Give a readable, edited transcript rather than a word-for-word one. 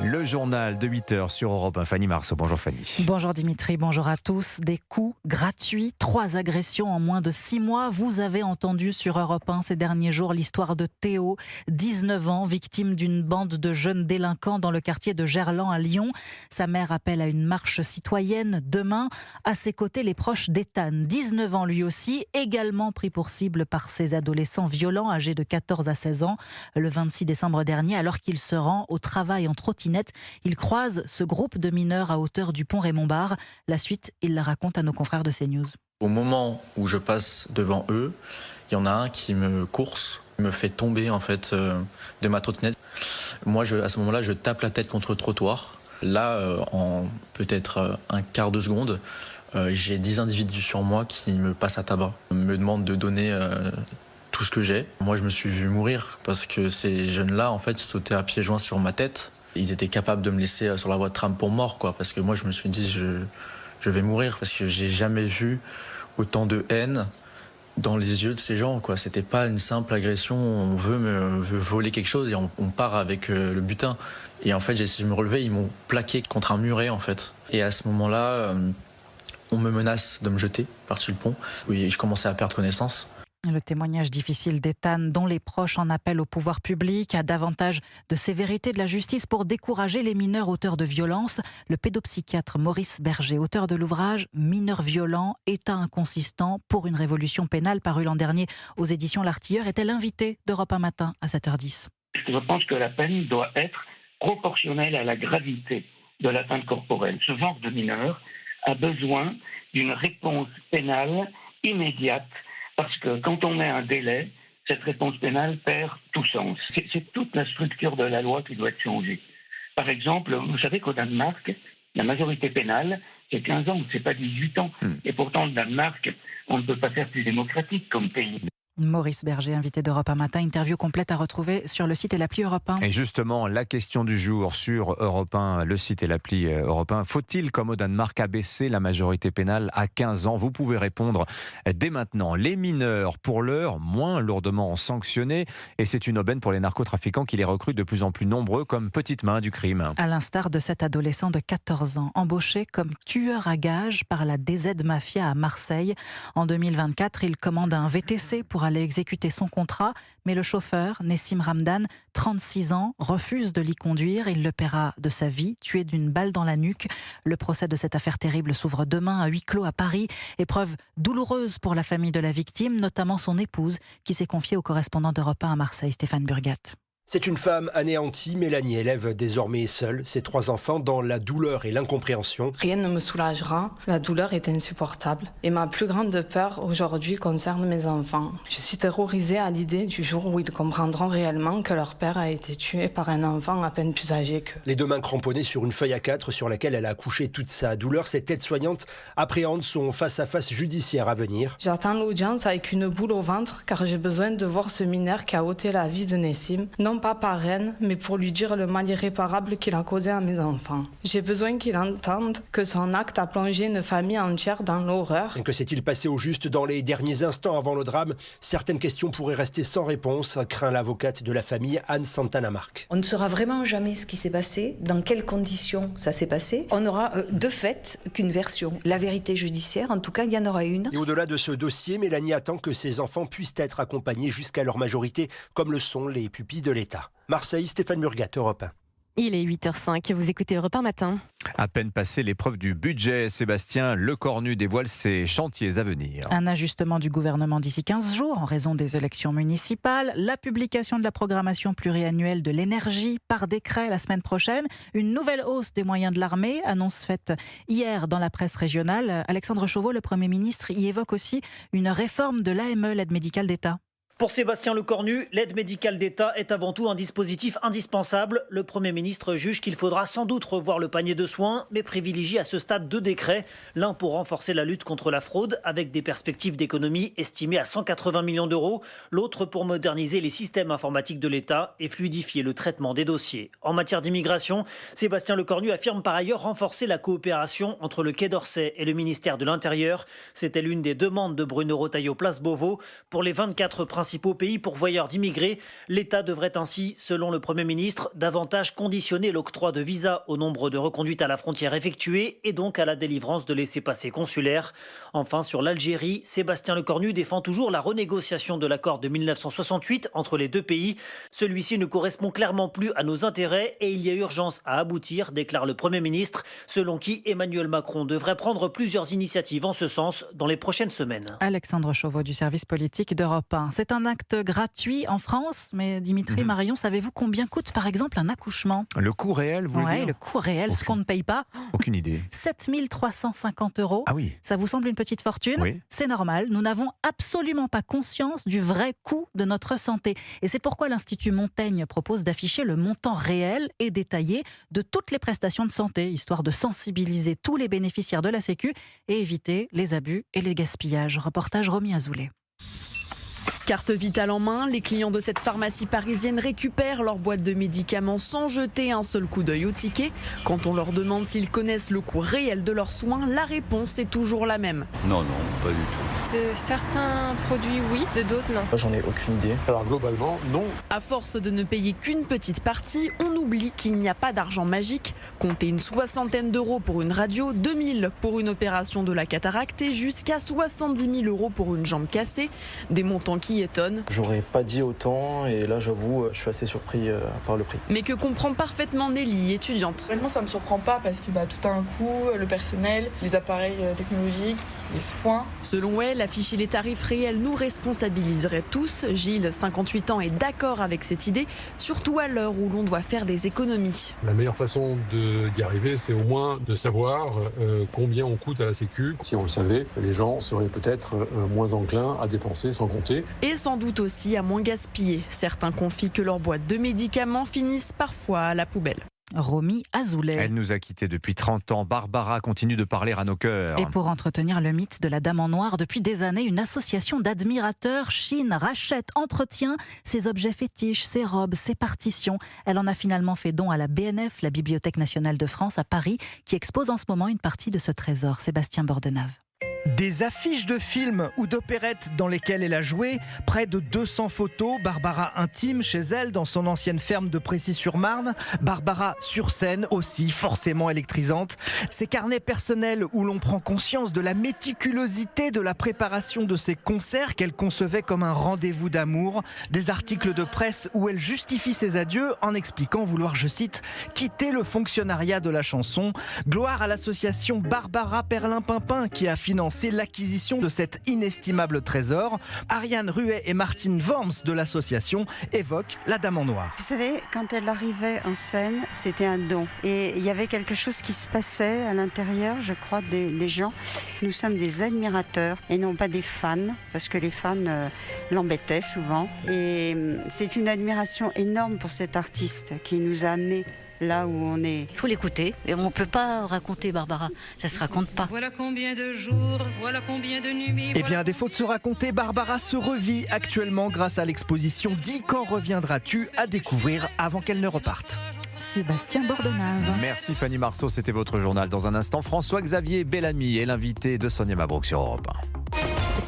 Le journal de 8h sur Europe 1. Fanny Marceau. Bonjour Fanny. Bonjour Dimitri, bonjour à tous. Des coups gratuits, 3 agressions en moins de 6 mois. Vous avez entendu sur Europe 1 ces derniers jours l'histoire de Théo, 19 ans, victime d'une bande de jeunes délinquants dans le quartier de Gerland à Lyon. Sa mère appelle à une marche citoyenne demain. À ses côtés, les proches d'Ethan, 19 ans lui aussi, également pris pour cible par ces adolescents violents âgés de 14 à 16 ans. Le 26 décembre dernier, alors qu'il se rend au travail en trottinette, il croise ce groupe de mineurs à hauteur du pont Raymond-Barre. La suite, il la raconte à nos confrères de CNews. Au moment où je passe devant eux, il y en a un qui me course, me fait tomber en fait de ma trottinette. Moi, à ce moment-là, je tape la tête contre le trottoir. Là, en peut-être un quart de seconde, j'ai 10 individus sur moi qui me passent à tabac, me demandent de donner tout ce que j'ai. Moi, je me suis vu mourir parce que ces jeunes-là, en fait, ils sautaient à pieds joints sur ma tête. Ils étaient capables de me laisser sur la voie de tram pour mort, quoi. Parce que moi, je me suis dit, je vais mourir parce que j'ai jamais vu autant de haine dans les yeux de ces gens, quoi. C'était pas une simple agression. On veut voler quelque chose et on part avec le butin. Et en fait, j'ai essayé de me relever. Ils m'ont plaqué contre un muret, en fait. Et à ce moment-là, on me menace de me jeter par-dessus le pont. Oui, je commençais à perdre connaissance. Le témoignage difficile d'Ethan, dont les proches en appellent au pouvoir public à davantage de sévérité de la justice pour décourager les mineurs auteurs de violences. Le pédopsychiatre Maurice Berger, auteur de l'ouvrage « Mineurs violents, état inconsistant pour une révolution pénale » paru l'an dernier aux éditions L'Artilleur, était l'invité d'Europe 1 matin à 7h10. Je pense que la peine doit être proportionnelle à la gravité de l'atteinte corporelle. Ce genre de mineur a besoin d'une réponse pénale immédiate. Parce que quand on met un délai, cette réponse pénale perd tout sens. C'est toute la structure de la loi qui doit être changée. Par exemple, vous savez qu'au Danemark, la majorité pénale, c'est 15 ans, c'est pas 18 ans. Et pourtant, le Danemark, on ne peut pas faire plus démocratique comme pays. Maurice Berger, invité d'Europe 1 matin. Interview complète à retrouver sur le site et l'appli Europe 1. Et justement, la question du jour sur Europe 1, le site et l'appli Europe 1. Faut-il, comme au Danemark, abaisser la majorité pénale à 15 ans ? Vous pouvez répondre dès maintenant. Les mineurs, pour l'heure, moins lourdement sanctionnés. Et c'est une aubaine pour les narcotrafiquants qui les recrutent de plus en plus nombreux comme petites mains du crime. À l'instar de cet adolescent de 14 ans, embauché comme tueur à gages par la DZ Mafia à Marseille. En 2024, il commande un VTC pour aller exécuter son contrat, mais le chauffeur, Nessim Ramdan, 36 ans, refuse de l'y conduire. Il le paiera de sa vie, tué d'une balle dans la nuque. Le procès de cette affaire terrible s'ouvre demain à huis clos à Paris. Épreuve douloureuse pour la famille de la victime, notamment son épouse, qui s'est confiée au correspondant d'Europe 1 à Marseille, Stéphane Burgat. C'est une femme anéantie. Mélanie élève désormais seule ses 3 enfants dans la douleur et l'incompréhension. Rien ne me soulagera, la douleur est insupportable. Et ma plus grande peur aujourd'hui concerne mes enfants. Je suis terrorisée à l'idée du jour où ils comprendront réellement que leur père a été tué par un enfant à peine plus âgé qu'eux. Les 2 mains cramponnées sur une feuille A4 sur laquelle elle a couché toute sa douleur, cette aide-soignante appréhende son face-à-face judiciaire à venir. J'attends l'audience avec une boule au ventre car j'ai besoin de voir ce mineur qui a ôté la vie de Nessim. Non pas par haine, mais pour lui dire le mal irréparable qu'il a causé à mes enfants. J'ai besoin qu'il entende que son acte a plongé une famille entière dans l'horreur. Que s'est-il passé au juste dans les derniers instants avant le drame ? Certaines questions pourraient rester sans réponse, craint l'avocate de la famille Anne Santana-Marc. On ne saura vraiment jamais ce qui s'est passé, dans quelles conditions ça s'est passé. On n'aura de fait qu'une version. La vérité judiciaire, en tout cas, il y en aura une. Et au-delà de ce dossier, Mélanie attend que ses enfants puissent être accompagnés jusqu'à leur majorité, comme le sont les pupilles de l'État. Marseille, Stéphane Burgat, Europe 1. Il est 8h05, vous écoutez Europe 1 matin. À peine passé l'épreuve du budget, Sébastien Lecornu dévoile ses chantiers à venir. Un ajustement du gouvernement d'ici 15 jours en raison des élections municipales, la publication de la programmation pluriannuelle de l'énergie par décret la semaine prochaine, une nouvelle hausse des moyens de l'armée, annonce faite hier dans la presse régionale. Alexandre Chauveau, le Premier ministre, y évoque aussi une réforme de l'AME, l'aide médicale d'État. Pour Sébastien Lecornu, l'aide médicale d'État est avant tout un dispositif indispensable. Le Premier ministre juge qu'il faudra sans doute revoir le panier de soins, mais privilégie à ce stade 2 décrets. L'un pour renforcer la lutte contre la fraude, avec des perspectives d'économie estimées à 180 millions d'euros. L'autre pour moderniser les systèmes informatiques de l'État et fluidifier le traitement des dossiers. En matière d'immigration, Sébastien Lecornu affirme par ailleurs renforcer la coopération entre le Quai d'Orsay et le ministère de l'Intérieur. C'était l'une des demandes de Bruno Retailleau Place Beauvau pour les 24 principaux principaux pays pourvoyeurs d'immigrés. L'État devrait ainsi, selon le Premier ministre, davantage conditionner l'octroi de visas au nombre de reconduites à la frontière effectuées et donc à la délivrance de laissez-passer consulaires. Enfin, sur l'Algérie, Sébastien Lecornu défend toujours la renégociation de l'accord de 1968 entre les deux pays. Celui-ci ne correspond clairement plus à nos intérêts et il y a urgence à aboutir, déclare le Premier ministre, selon qui Emmanuel Macron devrait prendre plusieurs initiatives en ce sens dans les prochaines semaines. Alexandre Chauveau du service politique d'Europe 1. C'est un acte gratuit en France, mais Dimitri, Marion, savez-vous combien coûte par exemple un accouchement ? Le coût réel, vous voulez dire ? Le coût réel, ce qu'on ne paye pas. Aucune idée. 7 350 €. Ah oui. Ça vous semble une petite fortune ? Oui. C'est normal, nous n'avons absolument pas conscience du vrai coût de notre santé. Et c'est pourquoi l'Institut Montaigne propose d'afficher le montant réel et détaillé de toutes les prestations de santé, histoire de sensibiliser tous les bénéficiaires de la Sécu et éviter les abus et les gaspillages. Reportage Romy Azoulay. Carte vitale en main, les clients de cette pharmacie parisienne récupèrent leur boîte de médicaments sans jeter un seul coup d'œil au ticket. Quand on leur demande s'ils connaissent le coût réel de leurs soins, la réponse est toujours la même. Non, pas du tout. De certains produits, oui, de d'autres, non. Moi, j'en ai aucune idée. Alors globalement, non. À force de ne payer qu'une petite partie, on oublie qu'il n'y a pas d'argent magique. Comptez une 60aine d'euros pour une radio, 2000 pour une opération de la cataracte et jusqu'à 70 000 € pour une jambe cassée. Des montants qui étonnent. J'aurais pas dit autant et là, j'avoue, je suis assez surpris par le prix. Mais que comprend parfaitement Nelly, étudiante. Honnêtement, ça me surprend pas parce que tout a un coût, le personnel, les appareils technologiques, les soins. Selon elle, afficher les tarifs réels nous responsabiliserait tous. Gilles, 58 ans, est d'accord avec cette idée, surtout à l'heure où l'on doit faire des économies. La meilleure façon d'y arriver, c'est au moins de savoir combien on coûte à la Sécu. Si on le savait, les gens seraient peut-être moins enclins à dépenser sans compter. Et sans doute aussi à moins gaspiller. Certains confient que leurs boîtes de médicaments finissent parfois à la poubelle. Romy Azoulay. Elle nous a quittés depuis 30 ans. Barbara continue de parler à nos cœurs. Et pour entretenir le mythe de la Dame en Noir, depuis des années, une association d'admirateurs chine, rachète, entretient ses objets fétiches, ses robes, ses partitions. Elle en a finalement fait don à la BNF, la Bibliothèque nationale de France à Paris, qui expose en ce moment une partie de ce trésor. Sébastien Bordenave. Des affiches de films ou d'opérettes dans lesquelles elle a joué, près de 200 photos, Barbara intime chez elle dans son ancienne ferme de Précy-sur-Marne, Barbara sur scène aussi forcément électrisante. Ces carnets personnels où l'on prend conscience de la méticulosité de la préparation de ses concerts qu'elle concevait comme un rendez-vous d'amour, des articles de presse où elle justifie ses adieux en expliquant vouloir, je cite, quitter le fonctionnariat de la chanson. Gloire à l'association Barbara Perlin-Pimpin qui a financé l'acquisition de cet inestimable trésor. Ariane Ruet et Martine Worms de l'association évoquent la Dame en Noir. Vous savez, quand elle arrivait en scène, c'était un don. Et il y avait quelque chose qui se passait à l'intérieur, je crois, des gens. Nous sommes des admirateurs et non pas des fans, parce que les fans l'embêtaient souvent. Et c'est une admiration énorme pour cet artiste qui nous a amenés là où on est. Il faut l'écouter. Et on ne peut pas raconter Barbara. Ça ne se raconte pas. Voilà combien de jours, voilà combien de nuits. Eh bien, à défaut de se raconter, Barbara se revit actuellement grâce à l'exposition « Dis quand reviendras-tu » à découvrir avant qu'elle ne reparte. Sébastien Bordenave. Merci Fanny Marceau, c'était votre journal. Dans un instant, François-Xavier Bellamy est l'invité de Sonia Mabrouk sur Europe 1.